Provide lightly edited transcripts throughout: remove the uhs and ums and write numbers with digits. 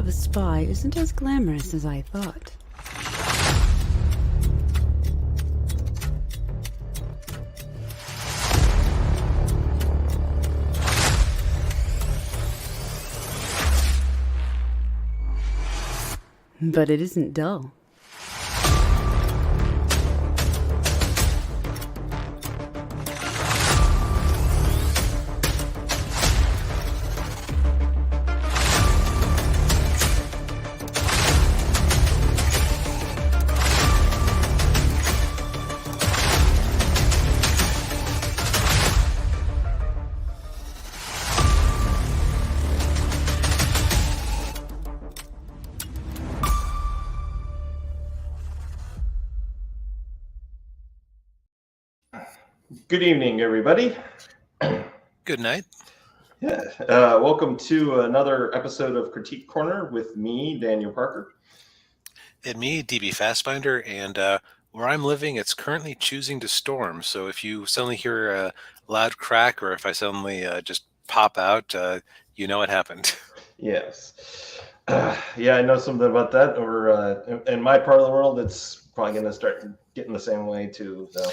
of a spy isn't as glamorous as I thought. But it isn't dull. Good evening, everybody. Good night. Yeah, welcome to another episode of Critique Corner with me, Daniel Parker. And me, DB Fastbinder, and where I'm living, it's currently choosing to storm. So if you suddenly hear a loud crack, or if I suddenly just pop out, you know what happened. Yes. Yeah, I know something about that. Or in my part of the world, it's probably going to start getting the same way too. So.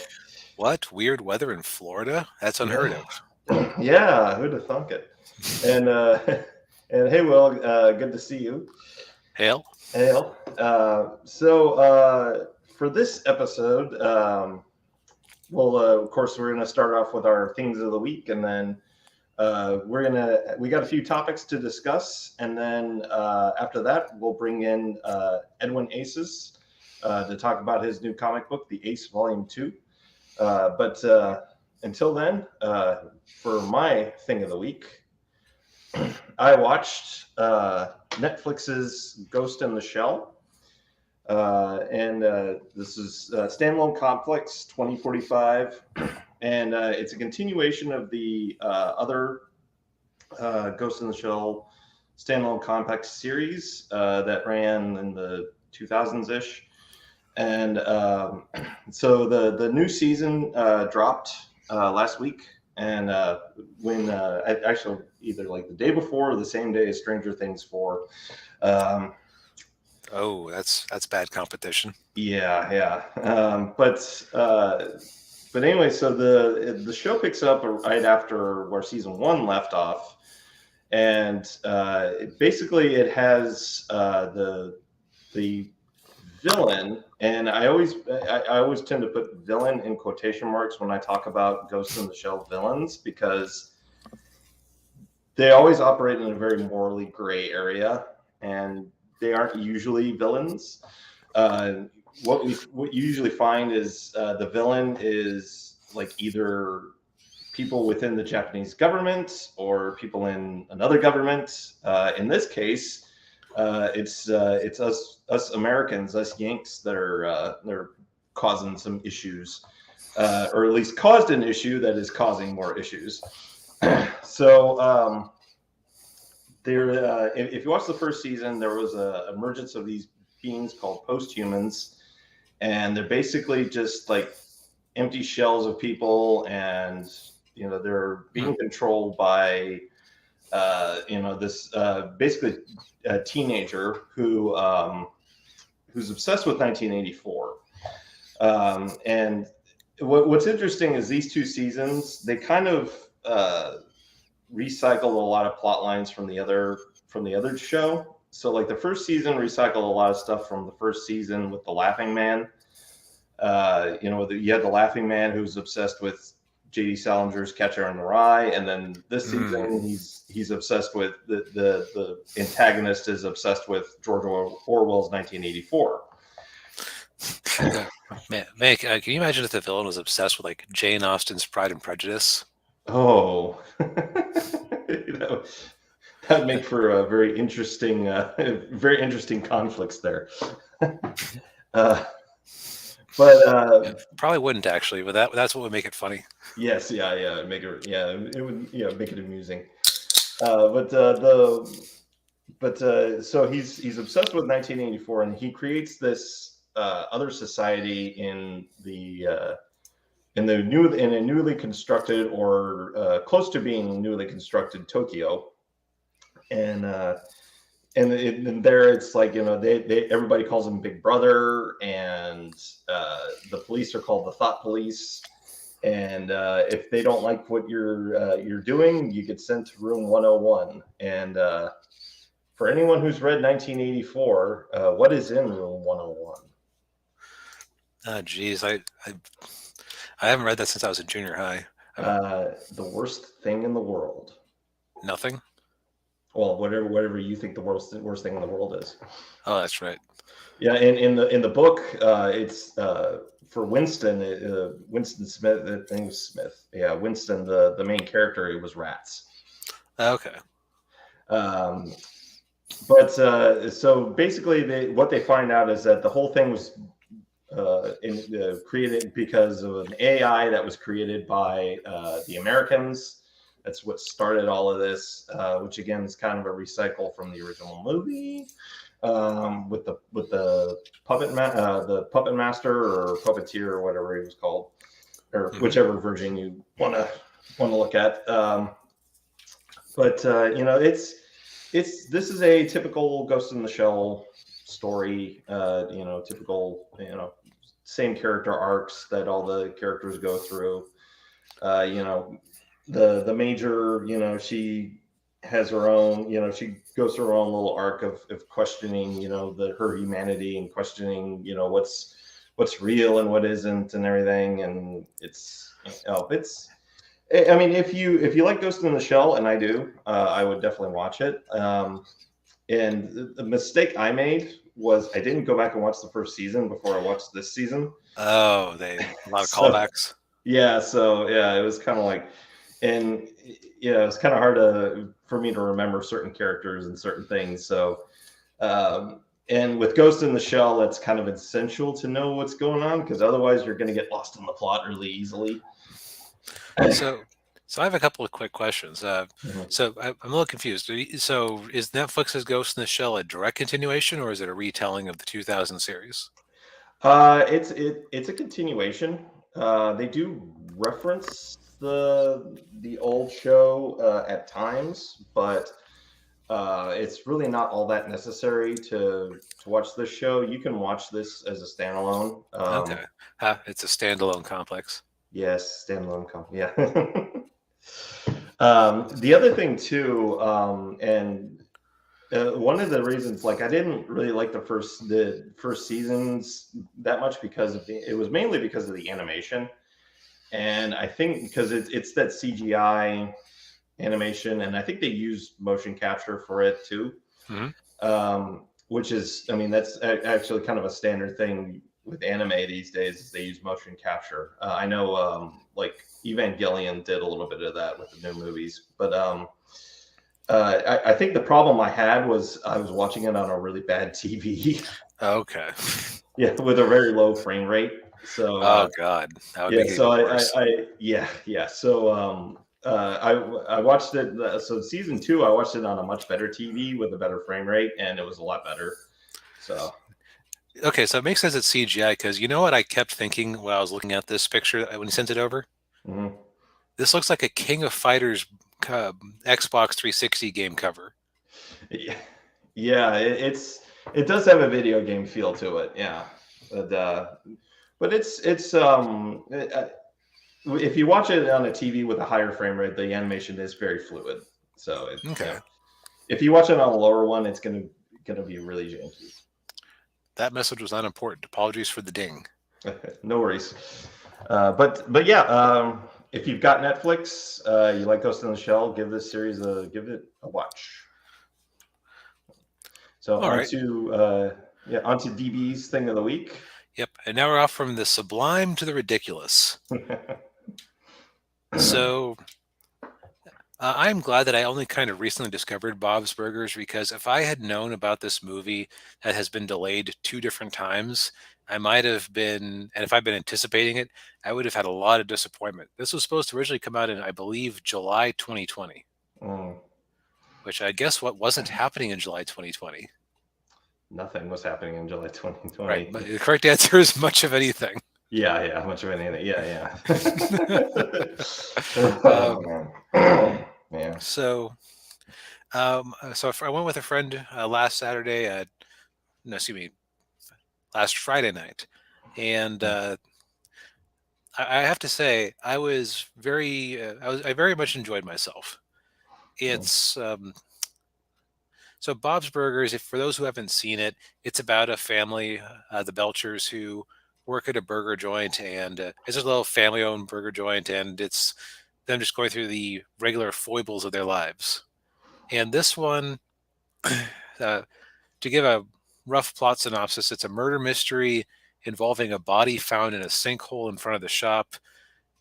What? Weird weather in Florida? That's unheard of. Yeah, who'd have thunk it? And and hey, Will, good to see you. Hail. Hail. So for this episode, well, of course, we're going to start off with our things of the week, and then we got a few topics to discuss, and then after that, we'll bring in Edwin Aces to talk about his new comic book, The Ace Volume 2. But until then, for my thing of the week, I watched Netflix's Ghost in the Shell. And this is Standalone Complex 2045. And it's a continuation of the other Ghost in the Shell Standalone Complex series that ran in the 2000s-ish. And so the new season dropped last week. And when actually either like the day before or the same day as Stranger Things 4. Oh, that's bad competition. Yeah. But anyway, so the show picks up right after where season 1 left off, and basically it has the villain, and I always tend to put villain in quotation marks when I talk about Ghost in the Shell villains, because they always operate in a very morally gray area, and they aren't usually villains. What you usually find is the villain is like either people within the Japanese government or people in another government. In this case, it's us Americans, us Yanks, that are they're causing some issues, or at least caused an issue that is causing more issues. So if you watch the first season, there was an emergence of these beings called post-humans, and they're basically just like empty shells of people, and they're being controlled by this basically a teenager who's obsessed with 1984. And what's interesting is these two seasons, they kind of recycled a lot of plot lines from the other show. So like the first season recycled a lot of stuff from the first season with the Laughing Man. You had the Laughing Man who's obsessed with J.D. Salinger's Catcher in the Rye, and then this season he's obsessed with the antagonist is obsessed with George Orwell's 1984. Man, can you imagine if the villain was obsessed with like Jane Austen's Pride and Prejudice? Oh, that'd make for a very interesting conflicts there. But probably wouldn't actually, but that's what would make it funny. Yes, yeah, it would make it amusing. So he's obsessed with 1984, and he creates this other society in a newly constructed or close to being newly constructed Tokyo, and and there it's like, they everybody calls him Big Brother, and the police are called the Thought Police. And if they don't like what you're doing, you get sent to room 101. And for anyone who's read 1984, what is in room 101? Oh, geez, I haven't read that since I was in junior high. The worst thing in the world. Nothing. Well, whatever you think the worst thing in the world is. Oh, that's right. Yeah, in the book, it's for Winston. Winston Smith. I think it was Smith. Yeah, Winston. The main character. It was rats. Okay. But so basically, what they find out is that the whole thing was created because of an AI that was created by the Americans. That's what started all of this, which again is kind of a recycle from the original movie, with the puppet master or puppeteer or whatever he was called, or whichever version you want to look at. But this is a typical Ghost in the Shell story. Typical same character arcs that all the characters go through. The major, she has her own, she goes through her own little arc of questioning, her humanity, and questioning, what's real and what isn't and everything. And I mean, if you like Ghost in the Shell, and I do, I would definitely watch it. And the mistake I made was I didn't go back and watch the first season before I watched this season. Oh, a lot of callbacks. Yeah, so yeah, it was kind of like, and it's kind of hard for me to remember certain characters and certain things. So, and with Ghost in the Shell, it's kind of essential to know what's going on, because otherwise you're going to get lost in the plot really easily. So I have a couple of quick questions. So I'm a little confused. So is Netflix's Ghost in the Shell a direct continuation, or is it a retelling of the 2000 series? It's a continuation. They do reference the old show at times, but it's really not all that necessary to watch this show. You can watch this as a standalone. Okay, it's a standalone complex. Yes, standalone yeah. The other thing too, and one of the reasons, like, I didn't really like the first seasons that much because it was mainly because of the animation, and I think because it's that CGI animation, and I think they used motion capture for it too, which is, I mean, that's actually kind of a standard thing with anime these days, is they use motion capture. I know, like Evangelion did a little bit of that with the new movies, but I think the problem I had was I was watching it on a really bad TV. Okay. Yeah, with a very low frame rate. So. Oh God. That would yeah. be So worse. yeah. So I watched it. So season 2, I watched it on a much better TV with a better frame rate, and it was a lot better. So. Okay, so it makes sense it's CGI, because you know what I kept thinking while I was looking at this picture when you sent it over? Mm-hmm. This looks like a King of Fighters Xbox 360 game cover. Yeah, it does have a video game feel to it. Yeah, but it's if you watch it on a TV with a higher frame rate, the animation is very fluid. So okay. If you watch it on a lower one, it's gonna be really janky. That message was unimportant. Apologies for the ding. No worries. But yeah, if you've got Netflix, you like Ghost in the Shell, give this series give it a watch. So onto DB's thing of the week. Yep, and now we're off from the sublime to the ridiculous. So I'm glad that I only kind of recently discovered Bob's Burgers, because if I had known about this movie that has been delayed 2 different times, I might have been, and if I'd been anticipating it, I would have had a lot of disappointment. This was supposed to originally come out in, I believe, July 2020, which I guess what wasn't happening in July 2020. Nothing was happening in July 2020. Right, but the correct answer is much of anything. Yeah, much of anything. Yeah. Yeah. I went with a friend last Saturday. No, excuse me, last Friday night, and I have to say I was I very much enjoyed myself. It's So Bob's Burgers, if for those who haven't seen it, it's about a family, the Belchers, who work at a burger joint, and it's a little family-owned burger joint, and it's them just going through the regular foibles of their lives. And this one, uh, to give a rough plot synopsis, it's a murder mystery involving a body found in a sinkhole in front of the shop.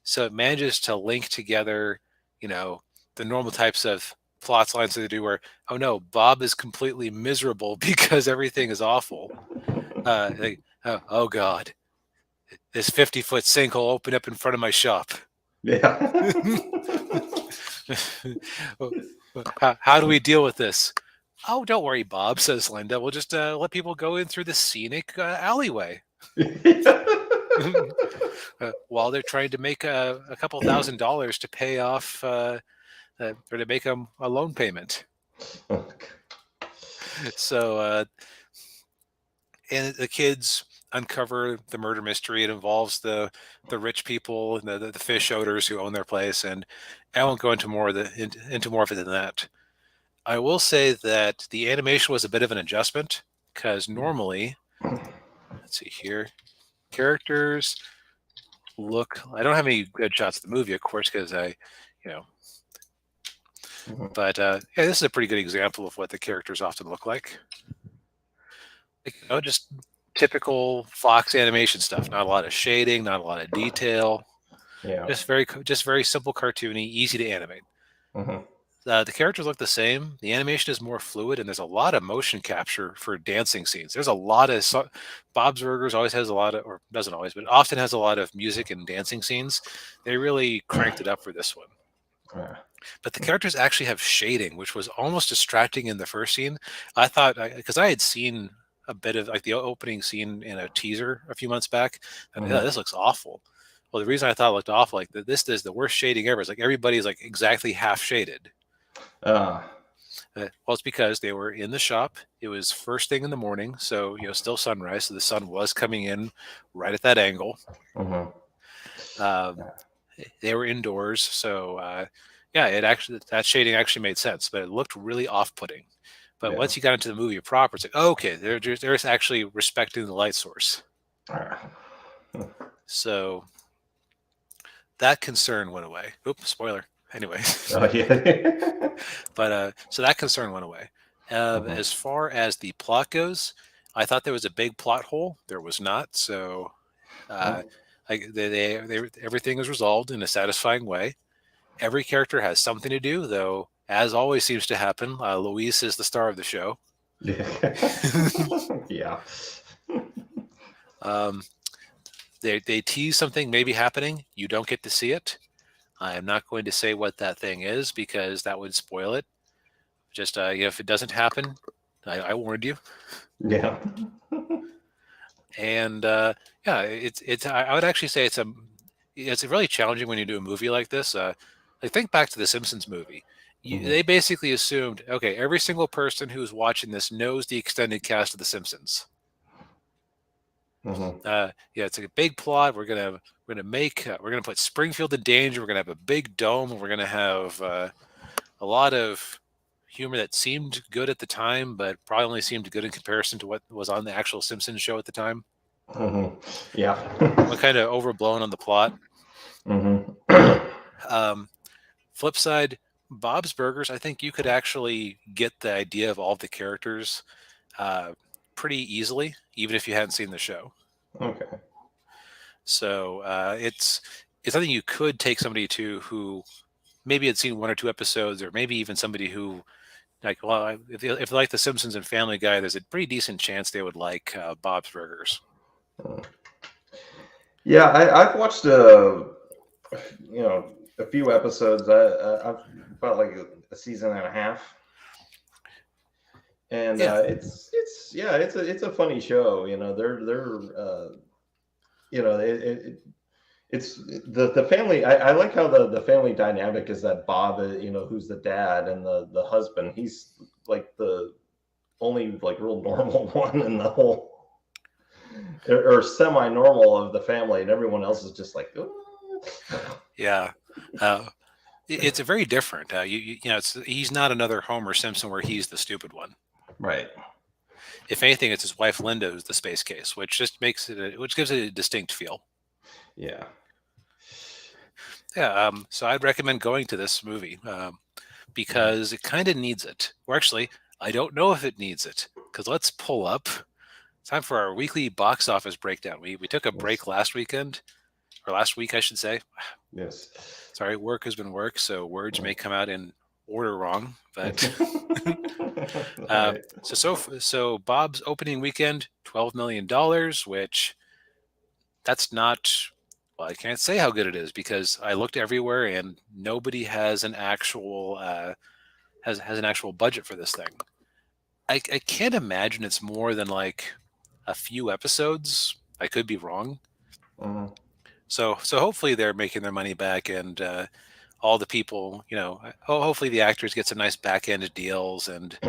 So it manages to link together, you know, the normal types of plots lines that they do where, oh no, Bob is completely miserable because everything is awful. Oh God, this 50-foot sinkhole opened up in front of my shop. Yeah. How do we deal with this? Oh, don't worry, Bob, says Linda. We'll just let people go in through the scenic alleyway. While they're trying to make a couple $1,000s to pay off or to make them a loan payment. So, and the kids uncover the murder mystery. It involves the rich people and the fish owners who own their place, and I won't go into into more of it than that. I will say that the animation was a bit of an adjustment because normally, let's see here, characters look. I don't have any good shots of the movie, of course, because you know, but yeah, this is a pretty good example of what the characters often look like. Just typical Fox animation stuff. Not a lot of shading, not a lot of detail. Yeah. Just very simple, cartoony, easy to animate. Mhm. The characters look the same. The animation is more fluid, and there's a lot of motion capture for dancing scenes. There's a lot of Bob's Burgers always has a lot of, or doesn't always, but often has a lot of music and dancing scenes. They really cranked it up for this one. But the characters actually have shading, which was almost distracting in the first scene. I thought, because I had seen a bit of like the opening scene in a teaser a few months back, and yeah, this looks awful. Well, the reason I thought it looked awful, like this is the worst shading ever. Is like everybody's like exactly half shaded. Well, it's because they were in the shop. It was first thing in the morning, so still sunrise. So the sun was coming in right at that angle. They were indoors, so yeah, that shading actually made sense, but it looked really off-putting. But once you got into the movie proper, it's like, oh, okay, they're actually respecting the light source. So that concern went away. Oops, spoiler. Anyway. But so that concern went away. As far as the plot goes, I thought there was a big plot hole. There was not. So everything was resolved in a satisfying way. Every character has something to do, though, as always seems to happen. Luis is the star of the show. Yeah. They tease something maybe happening. You don't get to see it. I am not going to say what that thing is because that would spoil it. Just if it doesn't happen, I warned you. Yeah. And yeah, it's. I would actually say it's really challenging when you do a movie like this. Think back to the Simpsons movie. They basically assumed, okay, every single person who's watching this knows the extended cast of the Simpsons. Yeah, it's like a big plot. We're gonna put Springfield in danger. We're gonna have a big dome. We're gonna have a lot of humor that seemed good at the time, but probably only seemed good in comparison to what was on the actual Simpsons show at the time. Yeah. What kind of overblown on the plot. Flip side, Bob's Burgers, I think you could actually get the idea of all the characters pretty easily, even if you hadn't seen the show. Okay. So it's something you could take somebody to who maybe had seen one or two episodes, or maybe even somebody who if they like The Simpsons and Family Guy, there's a pretty decent chance they would like Bob's Burgers. Yeah, I've watched a few episodes. I've about like a season and a half, and it's a funny show. They're it's the family. I like how the family dynamic is that Bob, who's the dad, and the husband. He's like the only like real normal one in the whole, or semi-normal of the family, and everyone else is just like, Yeah. It's a very different. He's not another Homer Simpson where he's the stupid one. right. If anything, it's his wife Linda who's the space case, which just which gives it a distinct feel. Yeah. Yeah. So I'd recommend going to this movie because it kind of needs it. Or actually, I don't know if it needs it, because let's pull up. Time for our weekly box office breakdown. We took a break last week, I should say. Yes. Sorry, work has been work, so words may come out in order wrong. But Right. so Bob's opening weekend, $12 million, which that's not. Well, I can't say how good it is because I looked everywhere and nobody has an actual has an actual budget for this thing. I can't imagine it's more than like a few episodes. I could be wrong. Mhm. So hopefully they're making their money back, and all the people, hopefully the actors get some nice back end deals, and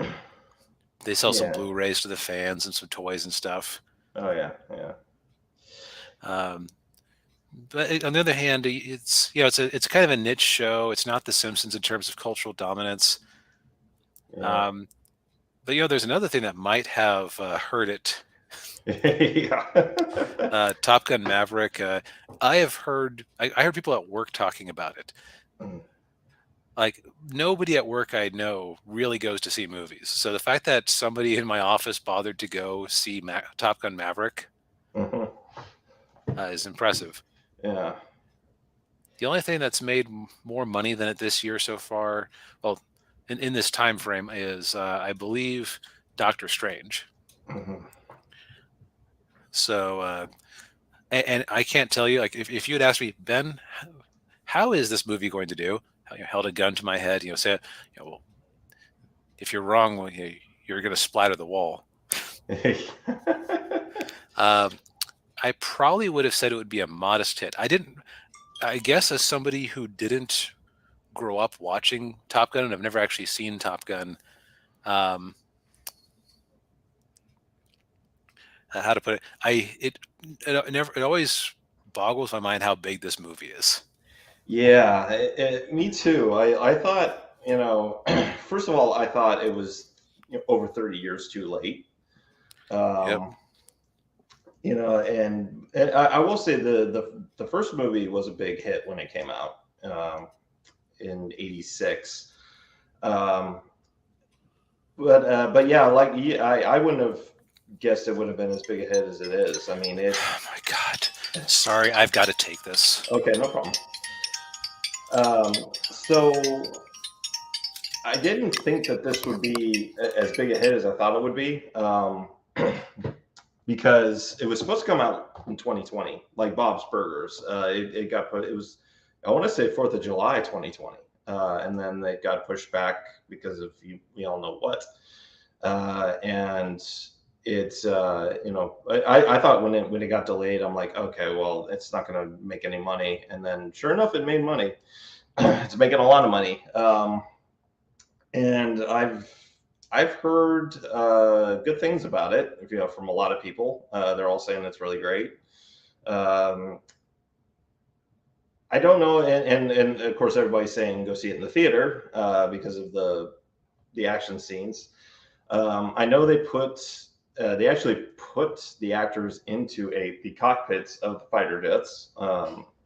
they sell some Yeah. Blu-rays to the fans and some toys and stuff. Oh yeah. But on the other hand, it's kind of a niche show. It's not The Simpsons in terms of cultural dominance. Yeah. But there's another thing that might have hurt it. Yeah. Top Gun Maverick. I heard people at work talking about it. Mm. Like, nobody at work I know really goes to see movies. So the fact that somebody in my office bothered to go see Top Gun Maverick Mhm. is impressive. Yeah. The only thing that's made more money than it this year so far, well, in this time frame, is I believe Doctor Strange. Mhm. So, and I can't tell you, like, if you had asked me, Ben, how is this movie going to do? Held a gun to my head, say, well, if you're wrong, well, you're going to splatter the wall. I probably would have said it would be a modest hit. I guess as somebody who didn't grow up watching Top Gun and I've never actually seen Top Gun, how to put it, it always boggles my mind how big this movie is. Yeah, me too. I thought, first of all, I thought it was over 30 years too late. Yep. And I will say the first movie was a big hit when it came out in '86. But yeah, I wouldn't have guessed it would have been as big a hit as it is. I mean, Oh my God. Sorry, I've got to take this. Okay, no problem. So I didn't think that this would be as big a hit as I thought it would be, because it was supposed to come out in 2020, like Bob's Burgers. It got put. It was, I want to say, 4th of July 2020, and then they got pushed back because of we all know what. And it's I thought when it got delayed, I'm like, okay, well, it's not going to make any money. And then sure enough, it made money. It's making a lot of money. And I've heard good things about it, from a lot of people. They're all saying it's really great. I don't know, and of course everybody's saying go see it in the theater because of the action scenes. I know they actually put the actors into the cockpits of the fighter jets,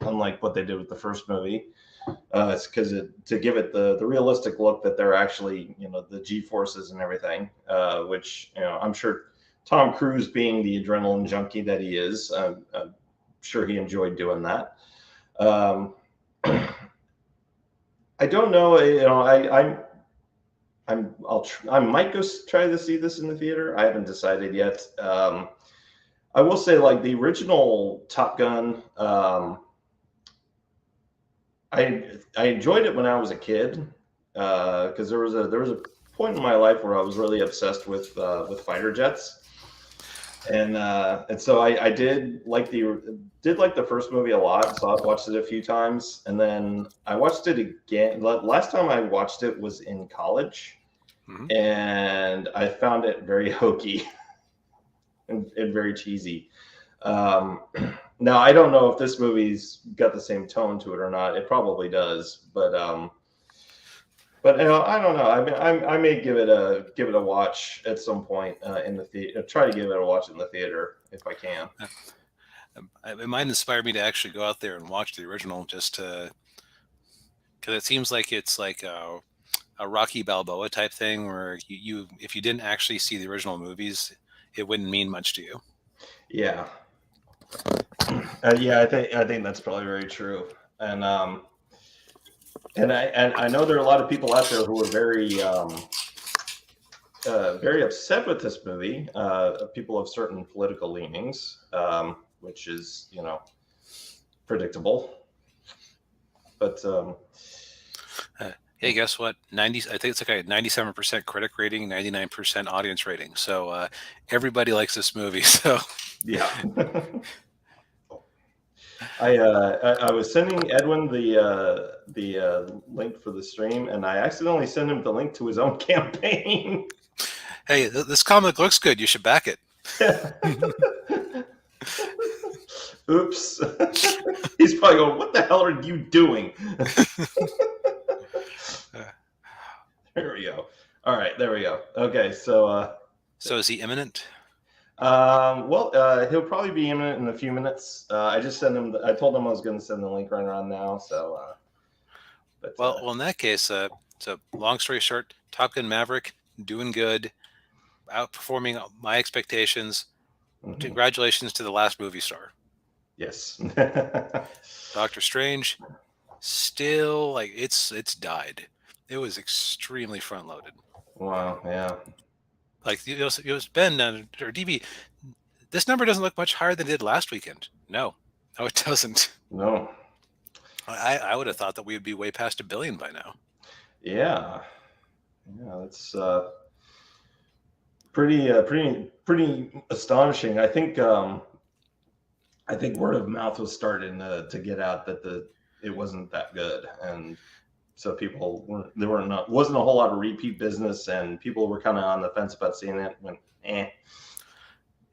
unlike what they did with the first movie. It's because to give it the realistic look that they're actually, the G forces and everything, which, I'm sure Tom Cruise, being the adrenaline junkie that he is, I'm sure he enjoyed doing that. I don't know, I might go try to see this in the theater. I haven't decided yet. I will say, like, the original Top Gun, I enjoyed it when I was a kid, because there was a point in my life where I was really obsessed with fighter jets. And so I did like the first movie a lot, so I've watched it a few times, and then I watched it again. Last time I watched it was in college, and I found it very hokey and very cheesy. Um, now I don't know if this movie's got the same tone to it or not. It probably does, but I don't know. I mean, I may give it a watch at some point in the theater. Try to give it a watch in the theater if I can. It might inspire me to actually go out there and watch the original, just to, because it seems like it's like a Rocky Balboa type thing, where you if you didn't actually see the original movies, it wouldn't mean much to you. Yeah, yeah. I think that's probably very true. And I know there are a lot of people out there who are very upset with this movie. People of certain political leanings, which is predictable. But hey, guess what? I think it's like a 97% critic rating, 99% audience rating. So everybody likes this movie. So yeah. I was sending Edwin the link for the stream, and I accidentally sent him the link to his own campaign. Hey, this comic looks good. You should back it. Oops. He's probably going, "What the hell are you doing?" There we go. All right, there we go. Okay, so is he imminent? Well, he'll probably be imminent in a few minutes. I just sent him. I told him I was going to send the link right around now. So, well, in that case, so long story short, Top Gun Maverick doing good, outperforming my expectations. Mm-hmm. Congratulations to the last movie star. Yes. Doctor Strange, still like it's died. It was extremely front loaded. Wow. Yeah. Like it was Ben or DB. This number doesn't look much higher than it did last weekend. No, it doesn't. No. I would have thought that we would be way past 1 billion by now. Yeah. That's pretty astonishing. I think word of mouth was starting to get out that it wasn't that good, and so people wasn't a whole lot of repeat business, and people were kind of on the fence about seeing it. Went, eh.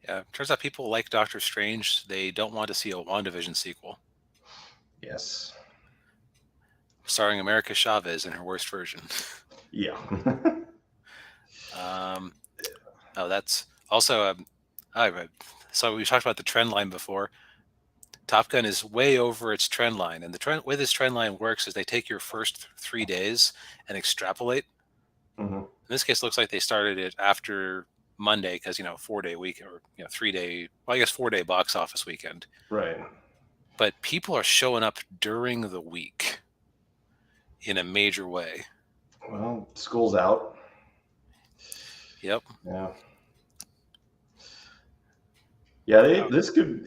Yeah, turns out people like Doctor Strange. They don't want to see a WandaVision sequel. Yes. Starring America Chavez in her worst version. Yeah. That's also so we talked about the trend line before. Top Gun is way over its trend line, and the way this trend line works is they take your first 3 days and extrapolate. Mm-hmm. In this case, it looks like they started it after Monday because 4-day week, or 3-day, well, I guess 4-day box office weekend. Right. But people are showing up during the week in a major way. Well, school's out. Yep. Yeah. Yeah, this could.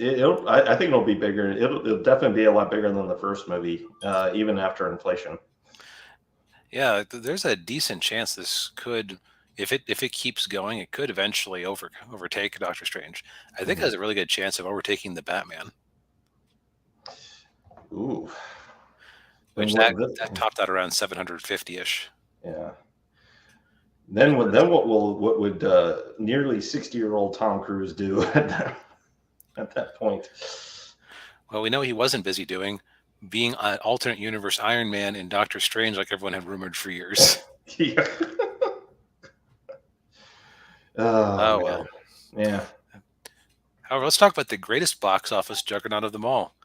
I think it'll be bigger. It'll definitely be a lot bigger than the first movie, even after inflation. Yeah, there's a decent chance this could, if it keeps going, it could eventually overtake Doctor Strange. I think it has a really good chance of overtaking the Batman. Ooh. Which that topped out around 750-ish. Yeah. Then what would nearly 60-year-old Tom Cruise do at that point? Well, we know he wasn't busy doing being an alternate universe Iron Man in Doctor Strange, like everyone had rumored for years. Yeah. Oh well. Yeah. However, let's talk about the greatest box office juggernaut of them all.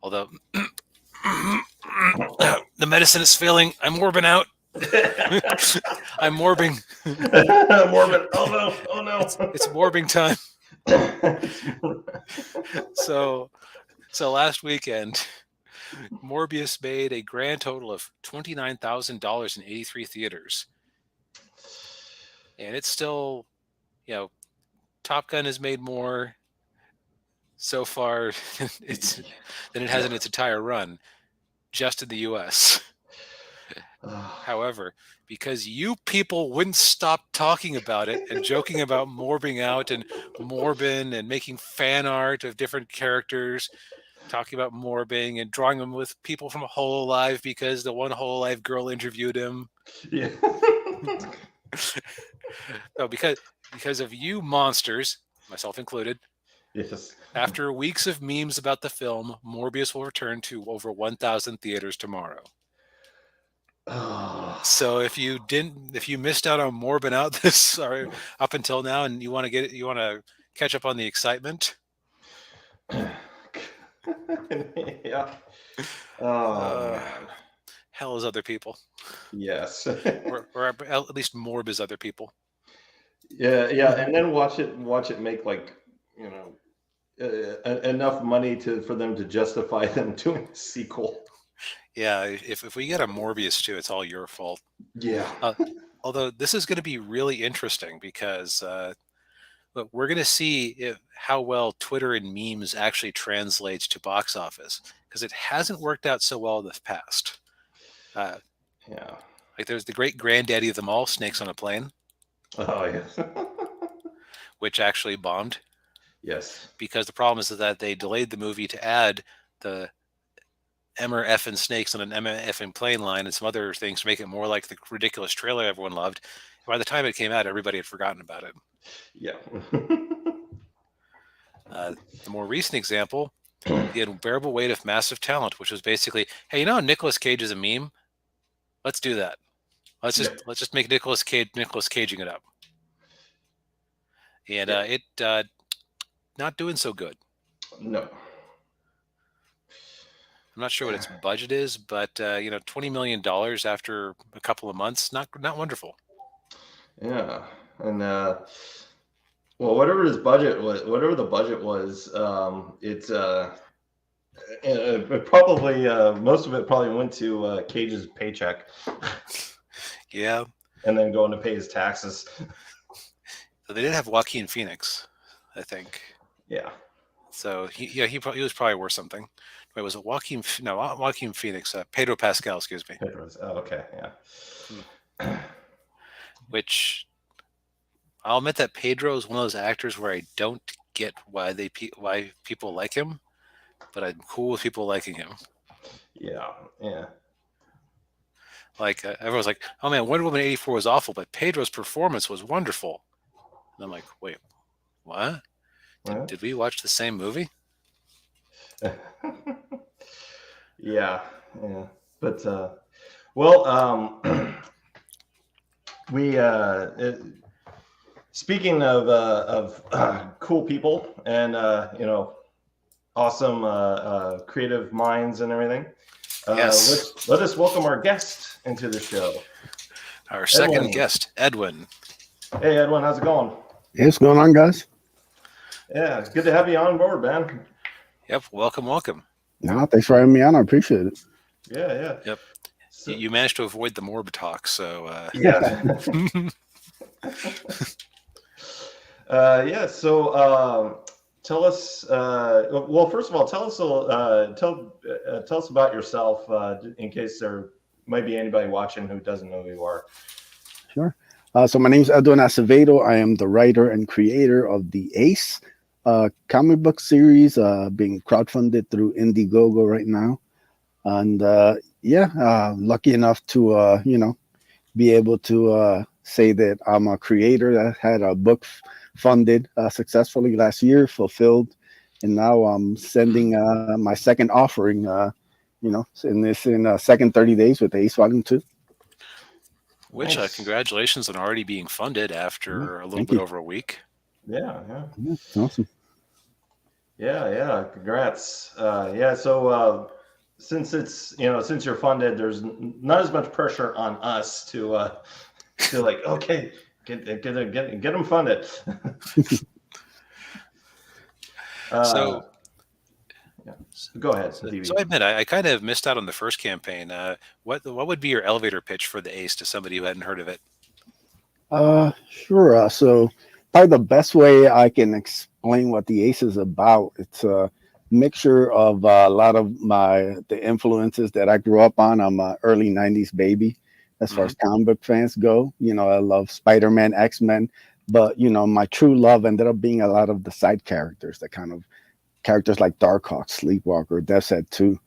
Although the medicine is failing, I'm morbing out. I'm morbing. Morbid. Oh no. It's morbing time. So last weekend, Morbius made a grand total of $29,000 in 83 theaters. And it's still, Top Gun has made more so far than it has in its entire run, just in the U.S. However, because you people wouldn't stop talking about it and joking about morbing out and morbin and making fan art of different characters, talking about morbing and drawing them with people from Hololive because the one Hololive girl interviewed him. Yeah. No, because of you monsters, myself included. Yes. After weeks of memes about the film, Morbius will return to over 1,000 theaters tomorrow. So if you missed out on Morbin out this or up until now, and you want to catch up on the excitement. Yeah. Oh man. Hell is other people. Yes. or at least Morb is other people. Yeah, and then watch it make like, enough money for them to justify them doing a sequel. Yeah, if we get a Morbius too, it's all your fault. Yeah. Although this is going to be really interesting because we're going to see how well Twitter and memes actually translates to box office, because it hasn't worked out so well in the past. Yeah. Like there's the great granddaddy of them all, Snakes on a Plane. Oh yes. Which actually bombed. Yes. Because the problem is that they delayed the movie to add the Emmer effing snakes on an Emmer effing plane line and some other things to make it more like the ridiculous trailer everyone loved. By the time it came out, everybody had forgotten about it. Yeah. The more recent example, The Unbearable Weight of Massive Talent, which was basically, hey, Nicolas Cage is a meme? Let's do that. Let's just make Nicolas Caging it up. And it not doing so good. No. I'm not sure what its budget is, but $20 million after a couple of months, not wonderful. Yeah, and well, whatever the budget was, it's it probably most of it probably went to Cage's paycheck. Yeah, and then going to pay his taxes. So they did have Joaquin Phoenix, I think. Yeah. So he was probably worth something. Wait, was it Joaquin Phoenix? Pedro Pascal, excuse me. Oh, okay, yeah. Which I'll admit that Pedro is one of those actors where I don't get why people like him, but I'm cool with people liking him. Yeah. Like everyone's like, "Oh man, Wonder Woman 84 was awful, but Pedro's performance was wonderful." And I'm like, "Wait, what? Did we watch the same movie?" Yeah. But well, we speaking of cool people and awesome creative minds and everything. Yes. Let us welcome our guest into the show. Our second guest, Edwin. Hey, Edwin, how's it going? Hey, what's going on, guys? Yeah, it's good to have you on board, man. Yep, welcome. No, thanks for having me on. I appreciate it. Yeah. Yep. So, you managed to avoid the Morb talk, so yeah. Yeah. So tell us. Well, first of all, tell us about yourself, in case there might be anybody watching who doesn't know who you are. Sure. So my name is Edwin Acevedo. I am the writer and creator of the Ace comic book series, being crowdfunded through Indiegogo right now. And lucky enough to be able to say that I'm a creator that had a book funded successfully last year, fulfilled, and now I'm sending my second offering. In second 30 days with Ace Volume 2. Which Nice. Congratulations on already being funded after a little bit over a week. Yeah, Awesome. Yeah, congrats. So since it's since you're funded, there's not as much pressure on us to like, okay, get them funded. So go ahead. So I admit I kind of missed out on the first campaign. What would be your elevator pitch for the Ace to somebody who hadn't heard of it? Sure. So probably the best way I can explain what the Ace is about, it's mixture of a lot of the influences that I grew up on. I'm a early '90s baby as far as comic book fans go. I love Spider-Man, X-Men, but my true love ended up being a lot of the side characters, the kind of characters like Darkhawk, Sleepwalker, Death's Head 2.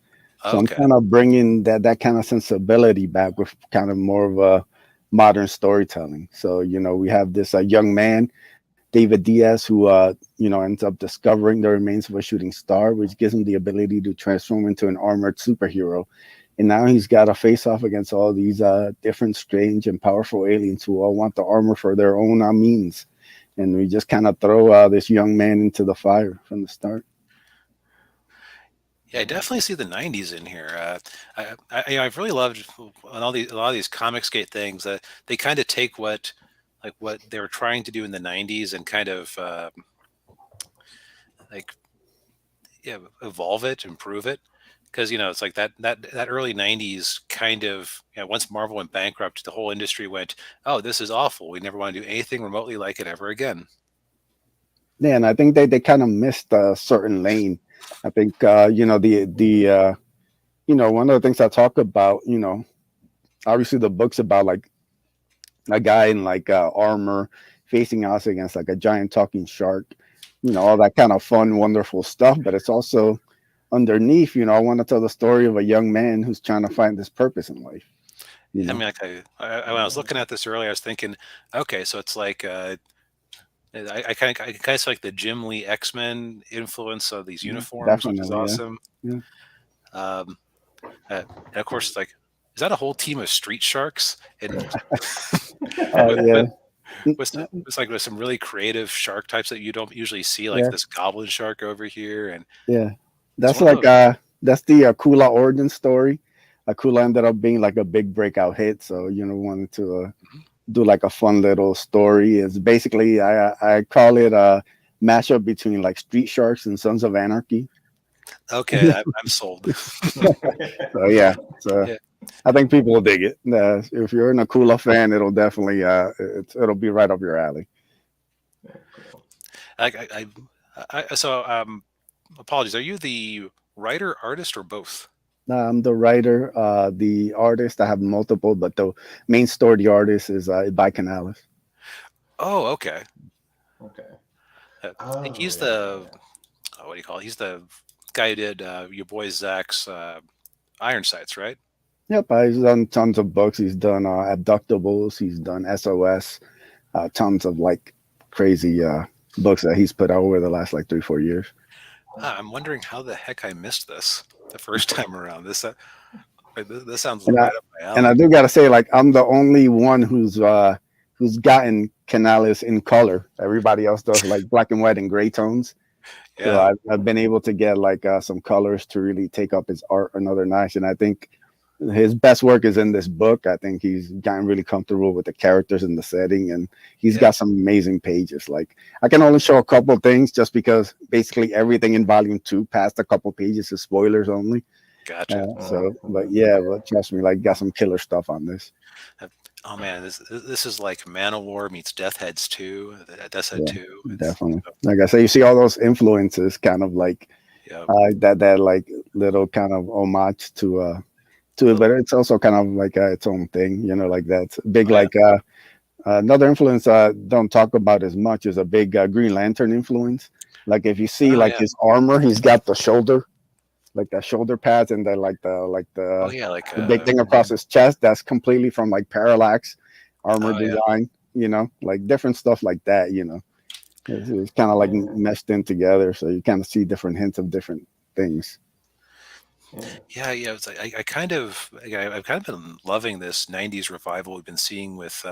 So I'm Okay. kind of bringing that kind of sensibility back with kind of more of a modern storytelling. So we have this young man, David Diaz, who ends up discovering the remains of a shooting star, which gives him the ability to transform into an armored superhero. And now he's got to face off against all these different, strange, and powerful aliens who all want the armor for their own means. And we just kind of throw this young man into the fire from the start. Yeah, I definitely see the '90s in here. I've really loved on a lot of these Comicsgate things that they kind of take what they were trying to do in the '90s and kind of like evolve it, improve it. Because it's like that early '90s kind of once Marvel went bankrupt, the whole industry went, oh, this is awful. We never want to do anything remotely like it ever again. Yeah, and I think they kind of missed a certain lane. I think one of the things I talk about, obviously the book's about like a guy in like armor facing us against like a giant talking shark, all that kind of fun, wonderful stuff. But it's also underneath, I want to tell the story of a young man who's trying to find his purpose in life. I mean, like when I was looking at this earlier, I was thinking, okay, so it's like I kind of like the Jim Lee X-Men influence of these uniforms, which is awesome. Yeah. And of course, like, is that a whole team of street sharks? And Yeah. with some really creative shark types that you don't usually see, like this goblin shark over here, and that's like that's the Kula origin story. Kula ended up being like a big breakout hit, so wanted to do like a fun little story. It's basically I call it a mashup between like Street Sharks and Sons of Anarchy. Okay, I'm sold. So I think people will dig it. If you're an Akula fan, it'll definitely it'll be right up your alley. Apologies. Are you the writer, artist, or both? I'm the writer, the artist. I have multiple, but the main story, the artist is by Canales. Oh, okay. Okay. He's the what do you call it? He's the guy who did your boy Zach's Iron Sights, right? Yep, he's done tons of books. He's done Abductables. He's done SOS. Tons of like crazy books that he's put out over the last like 3-4 years. I'm wondering how the heck I missed this the first time around. This sounds And right up my alley. And I do gotta say, like, I'm the only one who's gotten Canales in color. Everybody else does like black and white and gray tones. Yeah. So I've been able to get like some colors to really take up his art another notch. And I think his best work is in this book. I think he's gotten really comfortable with the characters and the setting, and he's got some amazing pages. Like, I can only show a couple things just because basically everything in volume 2 past a couple pages is spoilers only. Gotcha. But trust me, like, got some killer stuff on this. Oh man, this is like Manowar meets Death Heads 2. Death Head 2. Definitely. Like I say, you see all those influences, kind of like that like little kind of homage to it, but it's also kind of like its own thing, like that's big. Another influence I don't talk about as much is a big Green Lantern influence. Like if you see his armor, he's got the shoulder, like the shoulder pads and the big thing across his chest. That's completely from like Parallax armor design, like different stuff like that. It's kind of like meshed in together, so you kind of see different hints of different things. Yeah. It's like I've kind of been loving this '90s revival we've been seeing with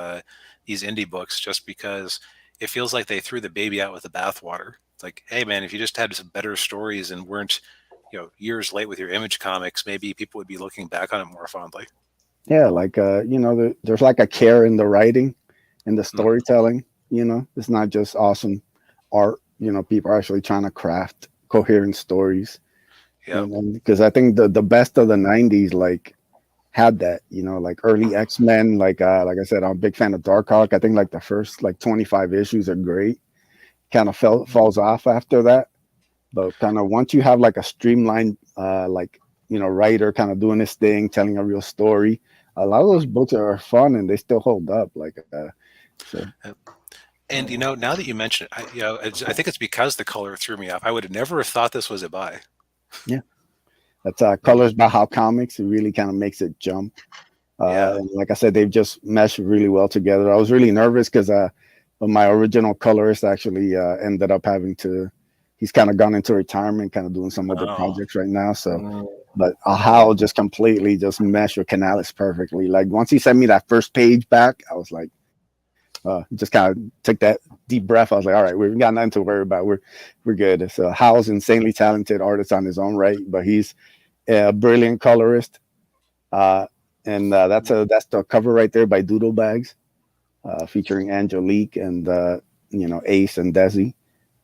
these indie books, just because it feels like they threw the baby out with the bathwater. It's like, hey man, if you just had some better stories and weren't years late with your Image comics, maybe people would be looking back on it more fondly. Yeah, like there's like a care in the writing and the storytelling. It's not just awesome art. People are actually trying to craft coherent stories. Yeah, because I think the best of the '90s like had that, like early X-Men. Like I said, I'm a big fan of Darkhawk. I think like the first like 25 issues are great. Kind of falls off after that, But kind of once you have like a streamlined, writer kind of doing this thing, telling a real story, a lot of those books are fun and they still hold up. So. And now that you mention it, I think it's because the color threw me off. I would have never have thought this was a buy. Yeah, that's Colors by How Comics. It really kind of makes it jump. And like I said, they've just meshed really well together. I was really nervous because my original colorist actually ended up having to. He's kind of gone into retirement, kind of doing some other projects right now. So, but Hal just completely just meshed with Canales perfectly. Like once he sent me that first page back, I was like, just kind of took that deep breath. I was like, all right, we've got nothing to worry about. We're good. So Hal's insanely talented artist on his own right, but he's a brilliant colorist. And that's the cover right there by Doodle Bags, featuring Angelique and Ace and Desi,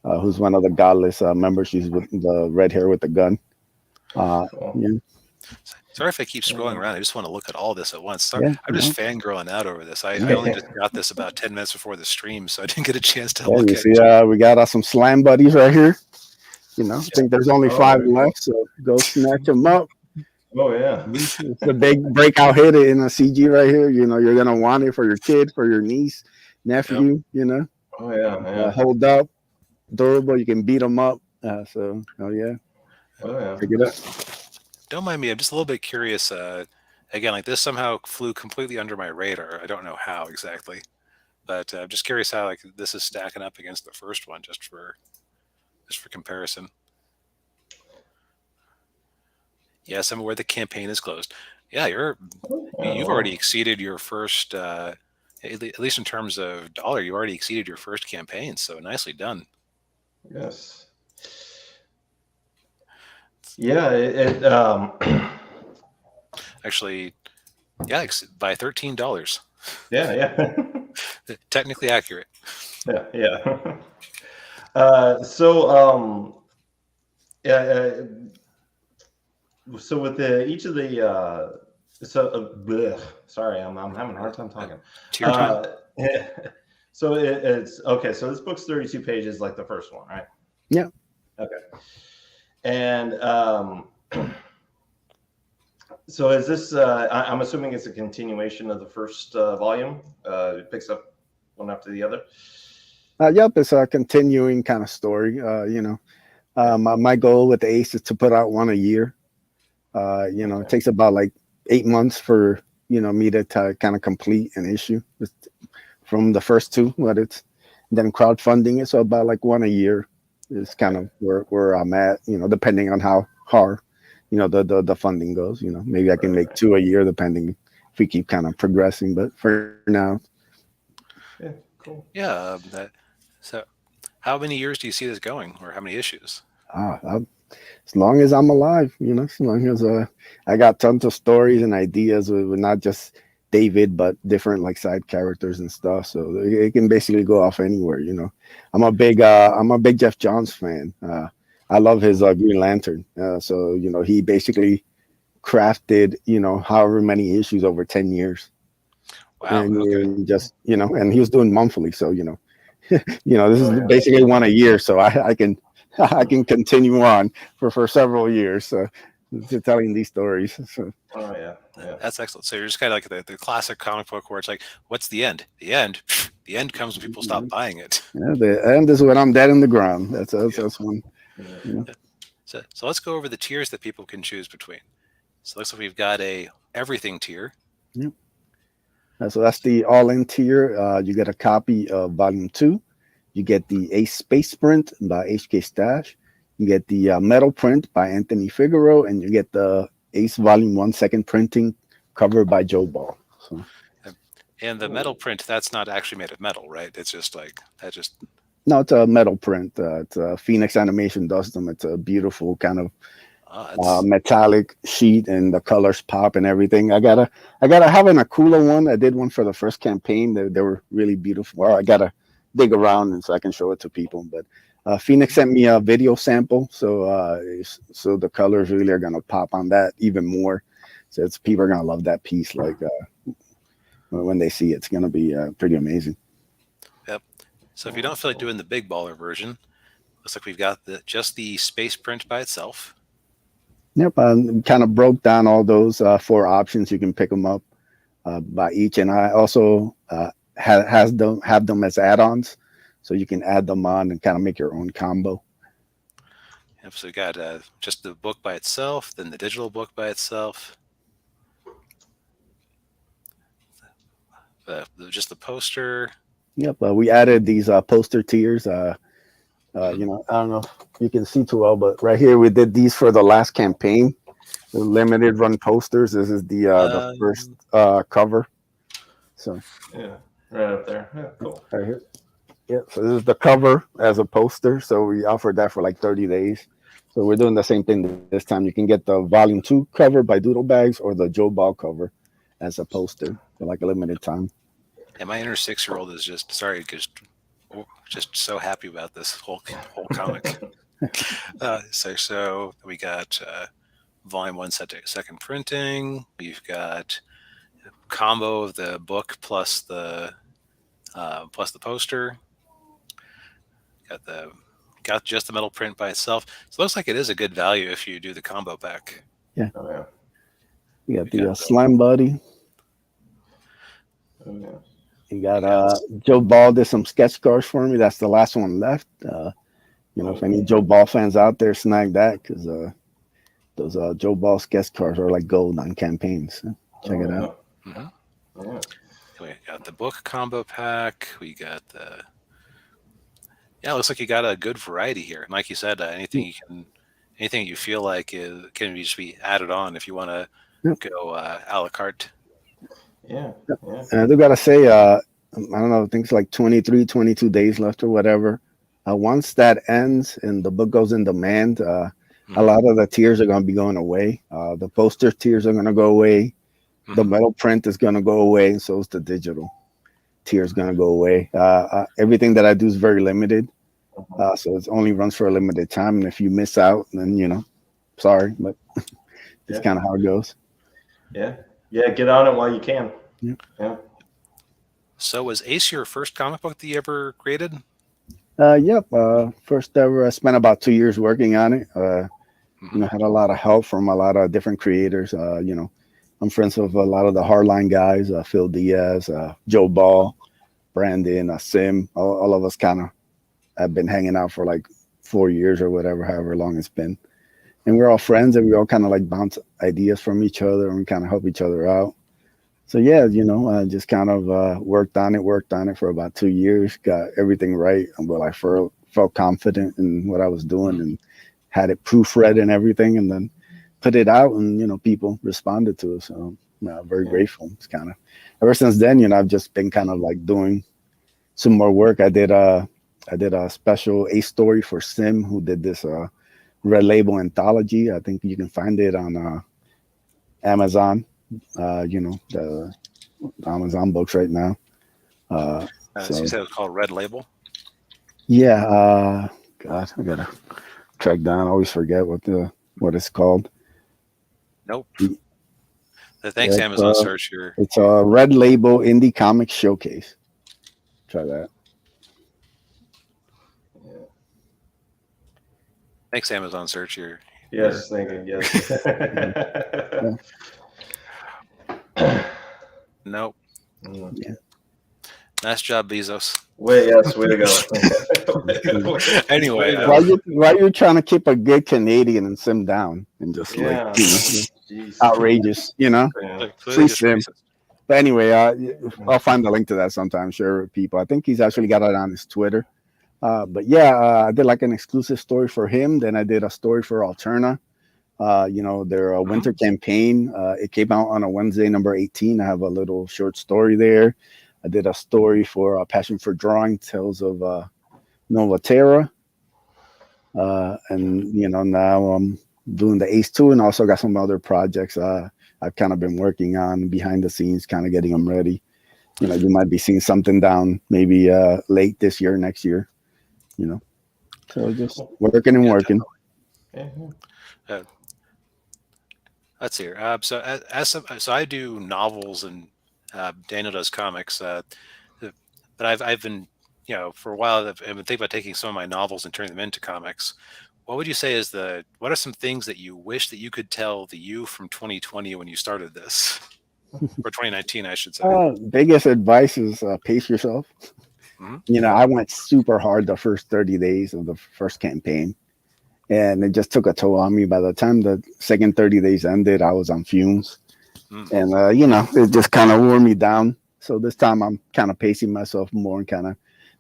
who's one of the Godless members. She's with the red hair with the gun. Yeah. Sorry if I keep scrolling around. I just want to look at all this at once. Yeah, I'm just fangirling out over this. I only just got this about 10 minutes before the stream, so I didn't get a chance to look at it. We got some slam buddies right here. I think there's only 5 left, so go snatch them up. Oh yeah, it's a big breakout hit in a CG right here. You're gonna want it for your kid, for your niece, nephew. Oh yeah. Hold up, durable. You can beat them up. Oh yeah. Pick it up. Don't mind me. I'm just a little bit curious. Again, like this somehow flew completely under my radar. I don't know how exactly, but I'm just curious how this is stacking up against the first one, just for comparison. Yes, I'm aware the campaign is closed. Yeah, you've already exceeded your first, at least in terms of dollar, you already exceeded your first campaign. So nicely done. Yes. Yeah. Actually, yeah, by $13. Yeah. Technically accurate. Yeah. So with each of the sorry, I'm having a hard time talking. Tier time. So it's okay. So this book's 32 pages, like the first one, right? Yeah. Okay. And so is this? I'm assuming it's a continuation of the first volume. It picks up one after the other. Yep, it's a continuing kind of story. My goal with the Ace is to put out one a year. It takes about like 8 months for me to kind of complete an issue from the first 2, but it's then crowdfunding it, so about like one a year is kind of where I'm at. Depending on how hard the funding goes. Maybe I can make 2 a year depending if we keep kind of progressing. But for now, yeah, cool. Yeah. So, how many years do you see this going, or how many issues? As long as I'm alive, as long as I got tons of stories and ideas with not just David, but different like side characters and stuff. So it can basically go off anywhere. I'm a big Jeff Johns fan. I love his Green Lantern. So he basically crafted however many issues over 10 years. Wow. And just and he was doing monthly. So this is basically one a year. So I can continue on for several years to telling these stories. So. Oh yeah. That's excellent. So you're just kind of like the classic comic book where it's like, what's the end? The end comes when people stop buying it. Yeah, the end is when I'm dead in the ground. That's one. So let's go over the tiers that people can choose between. So it looks like we've got a everything tier. Yep. So that's the all-in tier. You get a copy of Volume 2. You get the Ace Space Print by HK Stash. You get the metal print by Anthony Figueroa, and you get the Ace Volume 1 second printing cover by Joe Ball. So. And the metal print, that's not actually made of metal, right? It's just like that. No, it's a metal print. It's Phoenix Animation does them. It's a beautiful kind of metallic sheet, and the colors pop and everything. I gotta have a cooler one. I did one for the first campaign. They were really beautiful. Well, I gotta dig around and so I can show it to people. But Phoenix sent me a video sample, so the colors really are gonna pop on that even more. So people are gonna love that piece. Like when they see it, it's gonna be pretty amazing. Yep. So if you don't feel like doing the big baller version, Looks like we've got just the space print by itself. Yep, kind of broke down all those 4 options. You can pick them up by each, and I also have them as add-ons, so you can add them on and kind of make your own combo. Yep, so we got just the book by itself, then the digital book by itself, just the poster. Yep, we added these poster tiers. I don't know if you can see too well, but right here we did these for the last campaign, the limited run posters. This is the first cover. So Yeah, right up there. Yeah, cool. right here. Yeah, so this is the cover as a poster. So we offered that for like 30 days. So we're doing the same thing this time. You can get the volume 2 cover by Doodle Bags or the Joe Ball cover as a poster for like a limited time. And my inner 6-year-old is just so happy about this whole comic. So we got volume 1 second printing. We've got a combo of the book plus the poster. Got just the metal print by itself. So it looks like it is a good value if you do the combo pack. Yeah. Oh, yeah. You got the Slime Buddy. Oh, yeah. You got Joe Ball did some sketch cards for me. That's the last one left. If any Joe Ball fans out there, snag that because those Joe Ball sketch cards are like gold on campaigns. So check it out. Mm-hmm. Yeah. We got the book combo pack. We got the. Yeah, it looks like you got a good variety here. And like you said, anything you feel like can just be added on if you want to go a la carte. Yeah. And I do gotta say, I don't know, I think it's like 23, 22 days left or whatever. Once that ends and the book goes in demand, a lot of the tiers are gonna be going away. The poster tiers are gonna go away. The metal print is gonna go away, and so is the digital tier is gonna go away. Everything that I do is very limited, so it only runs for a limited time. And if you miss out, then sorry, but it's kind of how it goes. Yeah. Get on it while you can. Yeah. So was Ace your first comic book that you ever created? Yep. First ever. I spent about 2 years working on it. Had a lot of help from a lot of different creators. I'm friends with a lot of the hardline guys, Phil Diaz, Joe Ball, Brandon, Sim. All of us kind of have been hanging out for like 4 years or whatever, however long it's been. And we're all friends, and we all kind of like bounce ideas from each other and kind of help each other out. So yeah, I just kind of worked on it for about 2 years, got everything right. Well, I felt confident in what I was doing and had it proofread and everything, and then put it out, and people responded to it. So I'm very grateful. It's kind of ever since then, I've just been kind of like doing some more work. I did a special Ace story for Sim, who did this Red Label anthology. I think you can find it on Amazon. The Amazon books right now. So you said it was called Red Label? Yeah. God, I gotta track down. I always forget what it's called. Nope. Thanks, Amazon search here. It's a Red Label Indie Comics Showcase. Try that. Thanks, Amazon search here. Yes, thank you. Yes. Nope. Yeah. Nice job, Bezos. Way to go. Anyway, why you're trying to keep a good Canadian and Sim down and just outrageous, free Sim. But anyway, I'll find the link to that sometime. Share with people. I think he's actually got it on his Twitter. But yeah, I did like an exclusive story for him. Then I did a story for Alterna. Their winter campaign. It came out on a Wednesday, number 18. I have a little short story there. I did a story for Passion for Drawing, Tales of Nova Terra. And now I'm doing the Ace 2, and also got some other projects I've kind of been working on behind the scenes, kind of getting them ready. You might be seeing something down maybe late this year, next year. So just working and working. Let's hear. So I do novels and Daniel does comics. But I've been for a while I've been thinking about taking some of my novels and turning them into comics. What would you say is what are some things that you wish that you could tell the you from 2020 when you started this, or 2019, I should say? Biggest advice is pace yourself. Mhm. I went super hard the first 30 days of the first campaign, and it just took a toll on me. By the time the second 30 days ended, I was on fumes, Mm. and it just kind of wore me down. So this time I'm kind of pacing myself more and kind of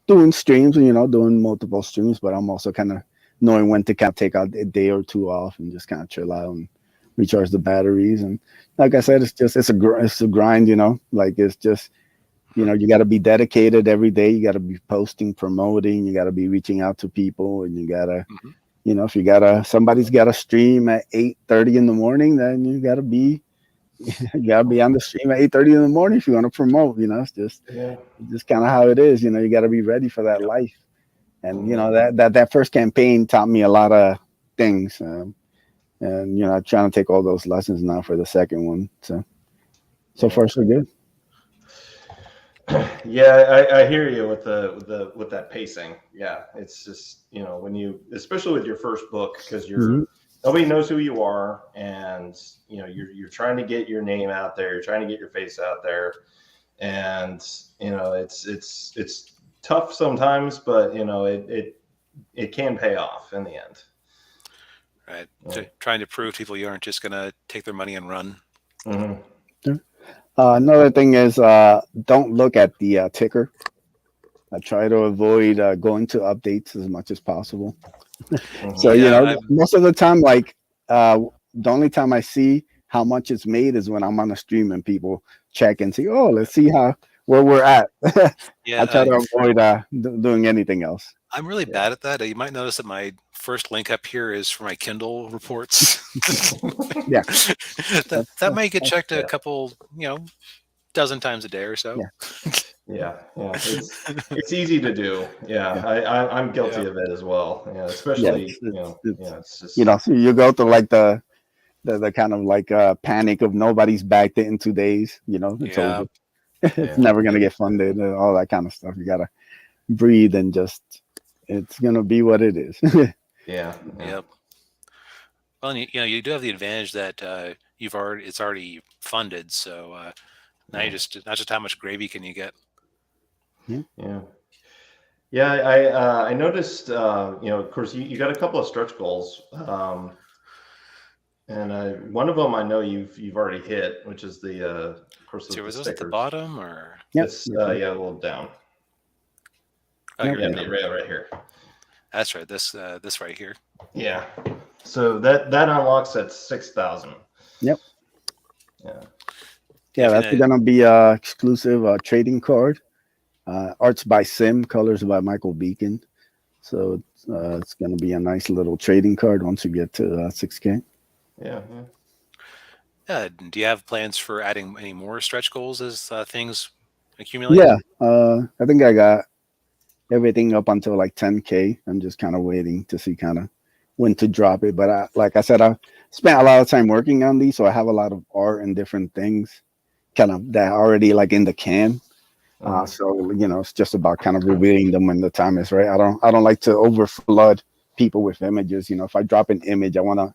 doing streams, doing multiple streams, but I'm also kind of knowing when to kind of take out a day or two off and just kind of chill out and recharge the batteries. And like I said, it's a grind, like it's just, you got to be dedicated every day. You got to be posting, promoting, you got to be reaching out to people, and you got to, Mhm. if somebody's got to stream at 8:30 in the morning, then you got to be on the stream at 8:30 in the morning if you want to promote. It's just kind of how it is. You got to be ready for that Yep. life. And Mhm. that first campaign taught me a lot of things. And I'm trying to take all those lessons now for the second one. So Yeah. far so good. Yeah, I hear you with with that pacing. Yeah, it's just when especially with your first book, because Mhm. nobody knows who you are, and you're trying to get your name out there, you're trying to get your face out there, and it's tough sometimes, but it can pay off in the end. Right. Yeah. Trying to prove to people you aren't just going to take their money and run. Mhm. Another thing is don't look at the ticker. I try to avoid going to updates as much as possible. So, Mhm. Yeah, I'm. most of the time, like the only time I see how much it's made is when I'm on a stream and people check and see, oh, let's see where we're at. Yeah, I try to avoid doing anything else. I'm really Yeah. bad at that. You might notice that my first link up here is for my Kindle reports. Yeah, that might get checked a Yeah. couple, dozen times a day or so. Yeah. Yeah. It's easy to do. Yeah, yeah, I'm Yeah. guilty of it as well. Yeah, yeah. especially it's just So you go through like the kind of like panic of nobody's backed it in 2 days. It's Yeah. over. It's yeah. never gonna get funded and all that kind of stuff. You gotta breathe and just it's gonna be what it is. Yeah. Yep. Well, and you do have the advantage that it's already funded, so now you not just how much gravy can you get. Yeah. Yeah, I noticed, of course, you got a couple of stretch goals, and one of them I know you've already hit, which is of course, So the was those at the stickers. bottom or? Yep. This, yeah, a little down. Oh, Yep. you're Yeah, right. right here. That's right. This right here. Yeah. So that unlocks at 6,000. Yep. Yeah. Yeah, If that's you gonna be exclusive trading card. Arts by Sim, colors by Michael Beacon. So it's gonna be a nice little trading card once you get to 6K. Yeah. do you have plans for adding any more stretch goals as things accumulate? Yeah, I think I got everything up until like 10K. I'm just kind of waiting to see kind of when to drop it. But like I said, I spent a lot of time working on these, so I have a lot of art and different things kind of that are already like in the can. So it's just about kind of revealing them when the time is right. I don't like to overflood people with images. If I drop an image, I want to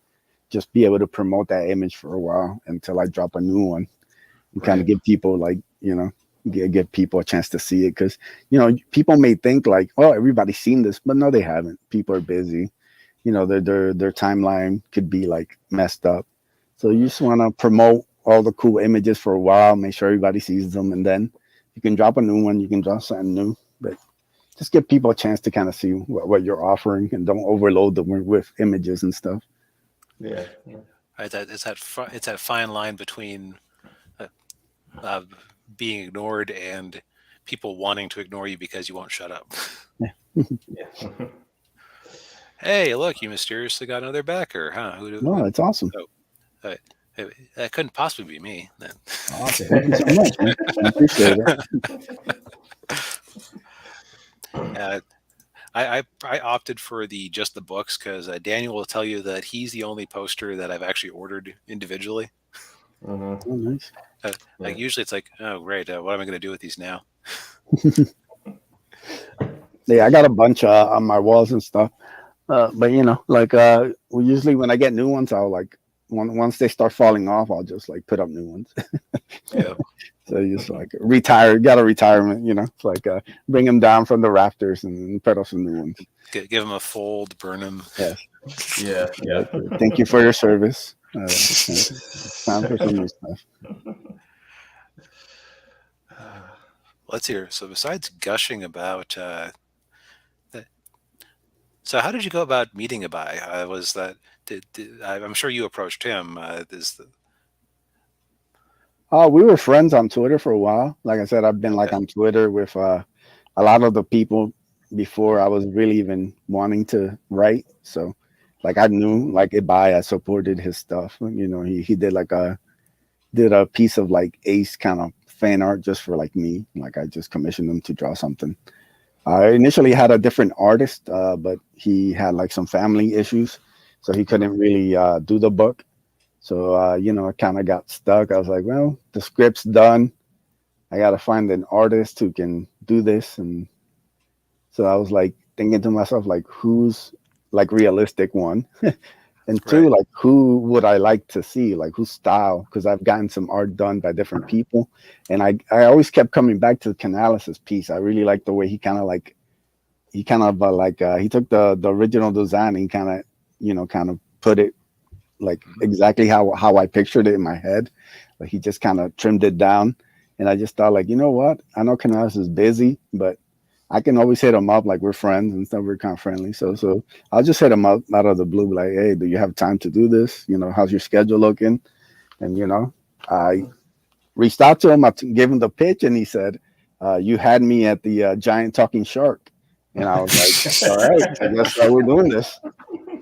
just be able to promote that image for a while until I drop a new one and kind of Right. give people like give people a chance to see it because people may think like, oh, everybody's seen this, but no, they haven't. People are busy. Their timeline could be like messed up. So you just want to promote all the cool images for a while, make sure everybody sees them, and then you can drop a new one. You can drop something new, but just give people a chance to kind of see what you're offering, and don't overload them with images and stuff. Yeah. Right, it's that fine line between uh, uh, being ignored and people wanting to ignore you because you won't shut up. Yeah. Hey, look, you mysteriously got another backer, huh? No, it's awesome. Oh, that couldn't possibly be me. Then. Awesome. Thank you so much, man. I appreciate it. I opted for just the books because Daniel will tell you that he's the only poster that I've actually ordered individually. Mhm. Oh, nice. Like usually it's like, oh great, what am I going to do with these now? Yeah, I got a bunch on my walls and stuff. But like we usually when I get new ones, I'll like once they start falling off, I'll just like put up new ones. Yeah. So you just like retire, got a retirement, It's like bring them down from the rafters and put up some new ones. Give them a fold, burn them. Yes. Yeah, yeah. Thank you for your service. It's time for some new stuff. Let's hear. So besides gushing about, so how did you go about meeting Abai? Was that I'm sure you approached him? We were friends on Twitter for a while. Like I said, I've been like on Twitter with a lot of the people before I was really even wanting to write. So like I knew like Abai, I supported his stuff. He did a piece of like Ace kind of fan art just for like me. Like I just commissioned him to draw something. I initially had a different artist, but he had like some family issues, so he couldn't really do the book. So I kind of got stuck. I was like, well, the script's done. I got to find an artist who can do this. And so I was like thinking to myself, like, who's like realistic, one, and two, Right. like who would I like to see, like whose style? Because I've gotten some art done by different people, and I always kept coming back to the Canales' piece. I really like the way he kind of he took the original design and kind of put it like exactly how I pictured it in my head. Like he just kind of trimmed it down, and I just thought, like, you know what? I know Canales is busy, but I can always hit him up. Like we're friends and stuff. We're kind of friendly, so I'll just hit him up out of the blue, like, hey, do you have time to do this? How's your schedule looking? And I reached out to him. I gave him the pitch, and he said, "You had me at the giant talking shark." And I was like, all right, I guess we're doing this.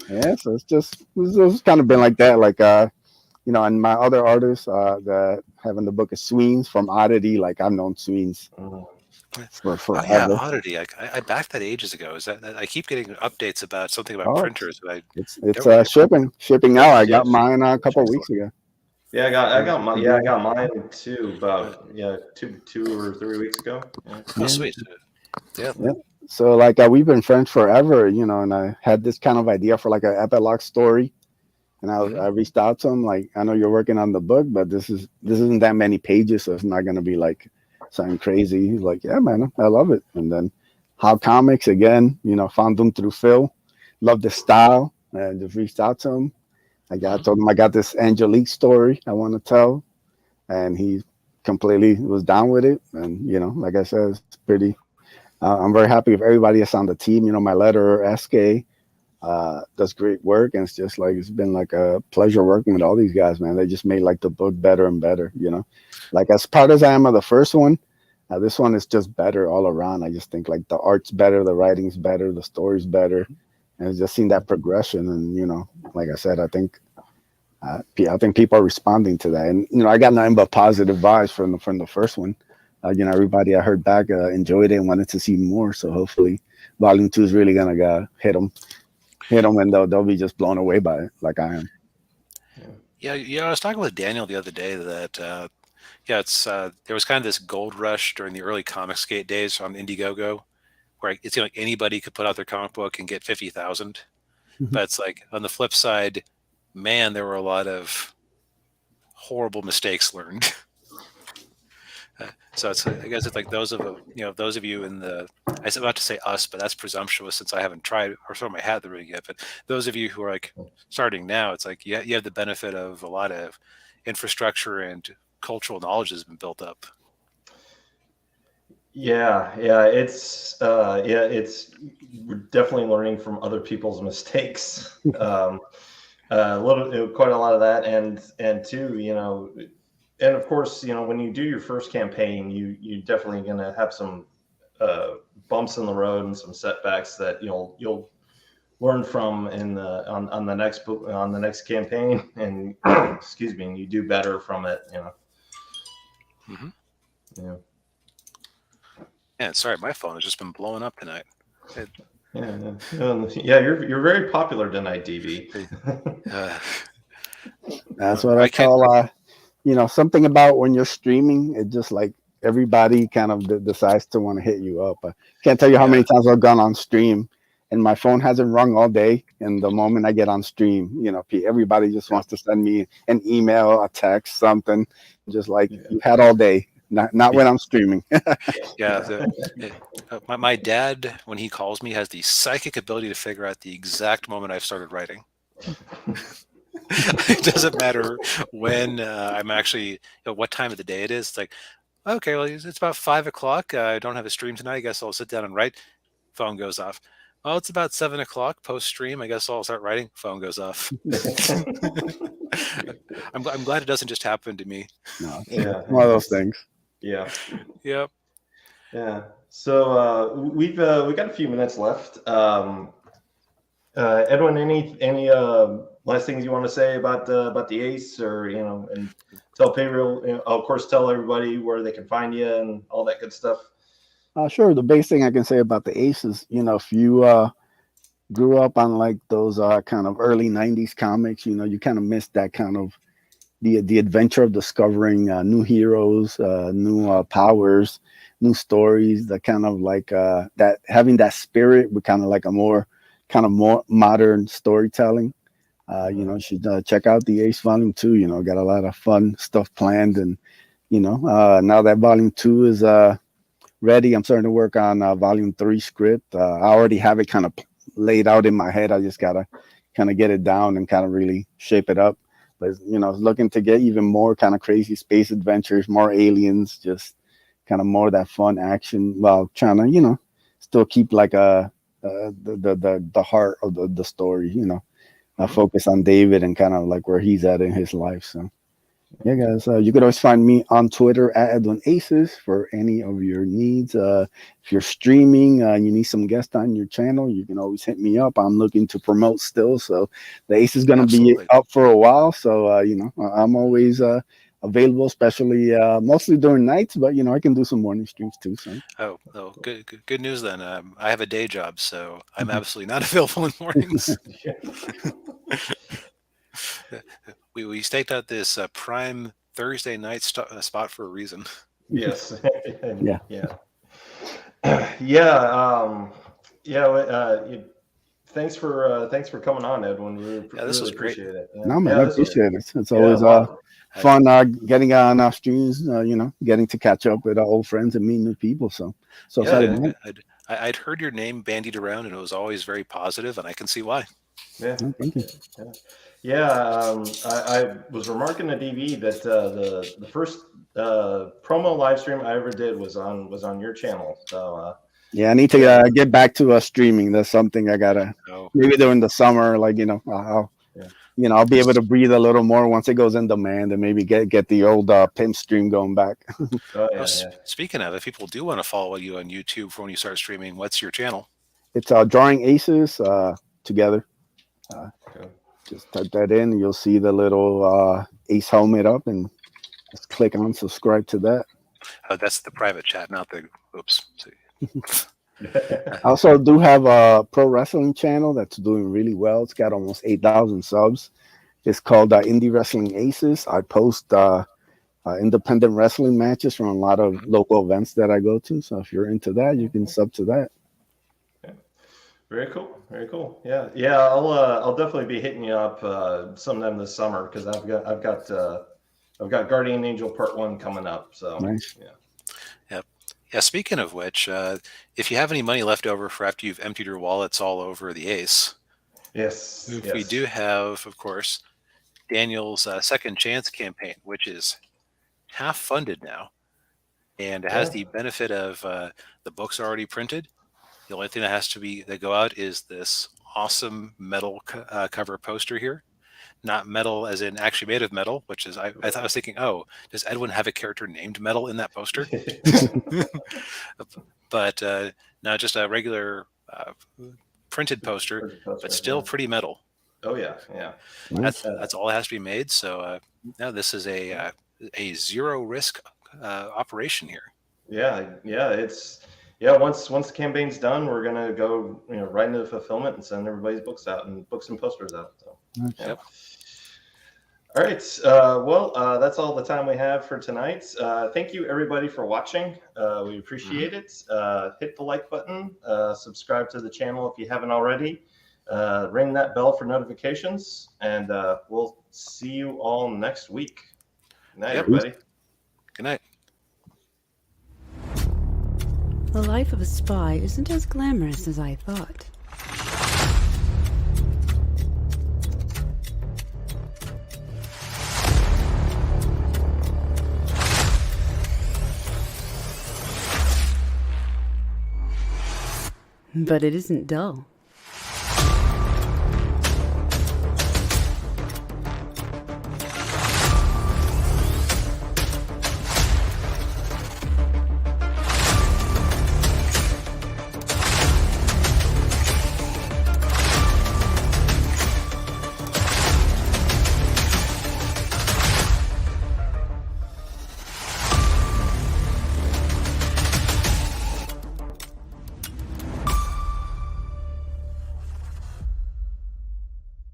Yeah, so it's kind of been like that. Like, and my other artists that having the book of Sweens from Oddity, like I've known Sweens for forever. Yeah, Oddity. I backed that ages ago. Is that I keep getting updates about something about printers, but it's shipping out. I got mine a couple of weeks ago. Yeah, I got mine too. About two or 3 weeks ago. Yeah. Oh, sweet. Yeah. So like we've been friends forever, and I had this kind of idea for like an epilogue story, and I reached out to him like, I know you're working on the book, but this isn't that many pages, so it's not gonna be like something crazy. He's like, yeah, man, I love it. And then How Comics again, found him through Phil, loved the style, and just reached out to him. Told him I got this Angelique story I want to tell, and he completely was down with it. And like I said, it's pretty. I'm very happy with everybody that's on the team. My letterer SK does great work, and it's just like it's been like a pleasure working with all these guys, man. They just made like the book better and better. Like as proud as I am of the first one, this one is just better all around. I just think like the art's better, the writing's better, the story's better, and it's just seen that progression. And like I said, I think people are responding to that, and I got nothing but positive vibes from the first one. Everybody I heard back enjoyed it and wanted to see more. So hopefully, Volume 2 is really gonna hit them, and they'll be just blown away by it, like I am. Yeah. I was talking with Daniel the other day that it's there was kind of this gold rush during the early Comicsgate days on Indiegogo, where it seemed like anybody could put out their comic book and get 50,000. But it's like on the flip side, man, there were a lot of horrible mistakes learned. So I guess it's like those of you in the, I was about to say us, but that's presumptuous since I haven't tried or thrown my hat at the ring yet. But those of you who are like starting now, it's like you have the benefit of a lot of infrastructure and cultural knowledge has been built up. Yeah, it's we're definitely learning from other people's mistakes. Quite a lot of that, and two, and of course, when you do your first campaign, you definitely going to have some bumps in the road and some setbacks that you'll learn from on the next campaign, and excuse me, and you do better from it. Yeah. Yeah, sorry, my phone has just been blowing up tonight. Yeah. You're very popular tonight, DB. That's what I call something about when you're streaming. It just like everybody kind of decides to want to hit you up. I can't tell you how Yeah. many times I've gone on stream and my phone hasn't rung all day. And the moment I get on stream, everybody just wants to send me an email, a text, something, just like you had all day. Not when I'm streaming. Yeah, my dad, when he calls me, has the psychic ability to figure out the exact moment I've started writing. It doesn't matter when I'm actually, what time of the day it is. It's like, okay, well, it's about 5 o'clock. I don't have a stream tonight. I guess I'll sit down and write. Phone goes off. Well, it's about 7 o'clock post stream. I guess I'll start writing. Phone goes off. I'm glad it doesn't just happen to me. No, Yeah. one of those things. Yeah. Yep. Yeah. So we've got a few minutes left. Edwin, any last things you want to say about the Ace, or and tell people, of course, tell everybody where they can find you and all that good stuff. Sure. The basic thing I can say about the Aces, if you grew up on like those kind of early '90s comics, you kind of missed that kind of the adventure of discovering new heroes, new powers, new stories. That kind of like that having that spirit with kind of like a more modern storytelling. You should check out the Ace Volume 2. Got a lot of fun stuff planned, and now that Volume 2 is ready, I'm starting to work on Volume 3 script. I already have it kind of laid out in my head. I just gotta kind of get it down and kind of really shape it up. But looking to get even more kind of crazy space adventures, more aliens, just kind of more of that fun action, while trying to still keep like the heart of the story. Focus on David and kind of like where he's at in his life. So yeah, guys, you could always find me on Twitter at Edwin Aces for any of your needs. If you're streaming, you need some guests on your channel, you can always hit me up. I'm looking to promote still, so the Ace is going to be up for a while. So I'm always available, especially mostly during nights, but I can do some morning streams too. So good news then. I have a day job, so I'm absolutely not available in mornings. We staked out this prime Thursday night spot for a reason. Yes. Yeah. Thanks for coming on, Edwin. This was great. Appreciate it. No, man, I appreciate it. It's always fun getting on streams. Getting to catch up with old friends and meet new people. So I'd heard your name bandied around, and it was always very positive, and I can see why. Yeah. Oh, thank you. I was remarking to DV that the first promo live stream I ever did was on your channel. So yeah, I need to get back to streaming. That's something I gotta maybe during the summer. Like I'll be able to breathe a little more once it goes in demand, and maybe get the old pimp stream going back. Speaking of, if people do want to follow you on YouTube for when you start streaming, what's your channel? It's Drawing Aces together. Just type that in, you'll see the little Ace helmet up, and just click on subscribe to that. That's the private chat, not the oops. I also do have a pro wrestling channel that's doing really well. It's got almost 8,000 subs. It's called Indie Wrestling Aces. I post independent wrestling matches from a lot of local events that I go to. So if you're into that, you can sub to that. Very cool. Very cool. Yeah. I'll definitely be hitting you up sometime this summer, because I've got Guardian Angel Part 1 coming up. So nice. Yeah. Speaking of which, if you have any money left over for after you've emptied your wallets all over the Ace, yes, we do have, of course, Daniel's Second Chance campaign, which is half funded now, and it has the benefit of the books are already printed. The only thing that has to go out is this awesome metal cover poster here. Not metal as in actually made of metal, which is I was thinking, oh, does Edwin have a character named Metal in that poster? But no, just a regular printed poster, but still pretty metal. Oh yeah. That's all that has to be made. So now this is a zero risk operation here. Once the campaign's done, we're gonna go right into fulfillment and send everybody's books and posters out. So Yep. All right. That's all the time we have for tonight. Thank you, everybody, for watching. We appreciate it. Hit the like button. Subscribe to the channel if you haven't already. Ring that bell for notifications. And we'll see you all next week. Good night, Yep. everybody. Good night. The life of a spy isn't as glamorous as I thought. But it isn't dull.